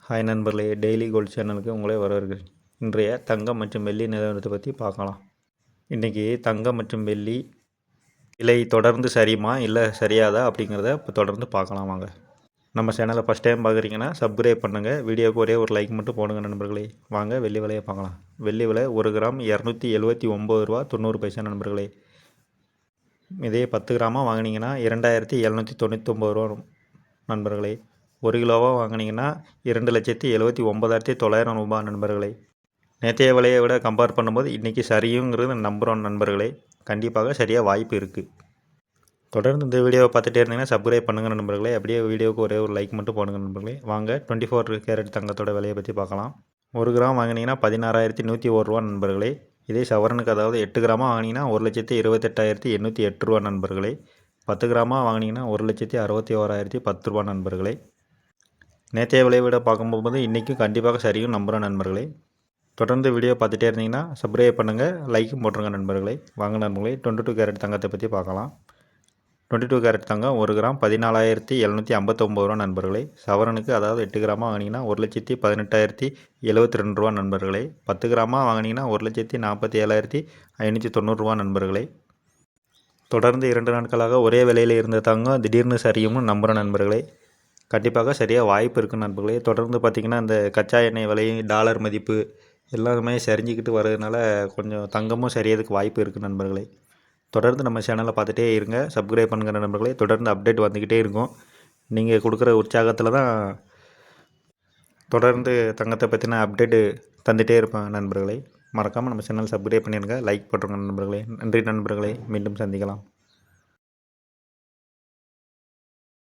Hi நண்பர்களே, daily gold சேனலுக்கு உங்களை வரவேற்கிறேன். இன்றைய தங்கம் மற்றும் வெள்ளி நிலவரத்தை பற்றி பார்க்கலாம். இன்றைக்கி தங்கம் மற்றும் வெள்ளி விலை தொடர்ந்து சரியுமா இல்லை சரியாதா அப்படிங்கிறத இப்போ தொடர்ந்து பார்க்கலாம் வாங்க. நம்ம சேனலை ஃபஸ்ட் டைம் பார்க்குறீங்கன்னா சப்ஸ்கிரைப் பண்ணுங்கள். வீடியோவுக்கு ஒரே ஒரு லைக் மட்டும் போடுங்க நண்பர்களே. வாங்க வெள்ளி விலையை பார்க்கலாம். வெள்ளி விலை 1 கிராம் 279 ரூபா 90 பைசா நண்பர்களே. இதே 10 கிராமாக வாங்கினீங்கன்னா 2799 ரூபா நண்பர்களே. 1 கிலோவாக வாங்கினீங்கன்னா 2,79,900 ரூபாய் நண்பர்களே. நேற்றைய விலையை விட கம்பேர் பண்ணும்போது இன்றைக்கி சரியுங்கிறது நம்புகிறோம் நண்பர்களே. கண்டிப்பாக சரியாக வாய்ப்பு இருக்குது. தொடர்ந்து இந்த வீடியோவை பார்த்துட்டே இருந்தீங்கன்னா சப்ஸ்கிரைப் பண்ணுங்கள் நண்பர்களே. அப்படியே வீடியோவுக்கு ஒரே ஒரு லைக் மட்டும் போடுங்க நண்பர்களே. வாங்க 24 கேரட் தங்கத்தோட விலையை பற்றி பார்க்கலாம். 1 கிராம் வாங்கினீங்கன்னா 16,101 ரூபா நண்பர்களே. இதே சவரனுக்கு அதாவது 8 கிராமாக வாங்கினீங்கன்னா 1,28,808 ரூபா நண்பர்களே. 10 கிராமாக வாங்கினீங்கன்னா 1,61,10 ரூபா நண்பர்களே. நேற்றைய விலையை விட பார்க்கும்போது இன்றைக்கும் கண்டிப்பாக சரியும் நம்புகிறேன் நண்பர்களே. தொடர்ந்து வீடியோ பார்த்துட்டே இருந்தீங்கன்னா சப்ஸ்கிரைப் பண்ணுங்கள், லைக்கும் போட்டுருங்க நண்பர்களே. வாங்க நண்பர்களே 22 கேரட் தங்கத்தை பற்றி பார்க்கலாம். 22 கேரட் தங்கம் 1 கிராம் 14,759 ரூபா நண்பர்களே. சவரனுக்கு அதாவது 8 கிராமாக வாங்கினீங்கன்னா 1,18,072 ரூபா நண்பர்களே. 10 கிராமாக வாங்கினீங்கன்னா 1,47,590 ரூபா நண்பர்களே. தொடர்ந்து 2 நாட்களாக ஒரே விலையில் இருந்த தங்கம் திடீர்னு சரியும்னு நம்புகிற நண்பர்களே. கண்டிப்பாக சரியாக வாய்ப்பு இருக்குது நண்பர்களே. தொடர்ந்து பார்த்திங்கன்னா இந்த கச்சா எண்ணெய் விலை, டாலர் மதிப்பு எல்லாருமே சரிஞ்சிக்கிட்டு வர்றதுனால கொஞ்சம் தங்கமும் சரியறதுக்கு வாய்ப்பு இருக்குது நண்பர்களே. தொடர்ந்து நம்ம சேனலை பார்த்துட்டே இருங்க, சப்ஸ்கிரைப் பண்ணுங்கிற நண்பர்களே. தொடர்ந்து அப்டேட் வந்துக்கிட்டே இருக்கும். நீங்கள் கொடுக்குற உற்சாகத்தில் தான் தொடர்ந்து தங்கத்தை பற்றின அப்டேட்டு தந்துகிட்டே இருப்பேன் நண்பர்களே. மறக்காமல் நம்ம சேனல் சப்ஸ்கிரைப் பண்ணிடுங்க, லைக் போட்டுருங்க நண்பர்களே. நன்றி நண்பர்களே, மீண்டும் சந்திக்கலாம்.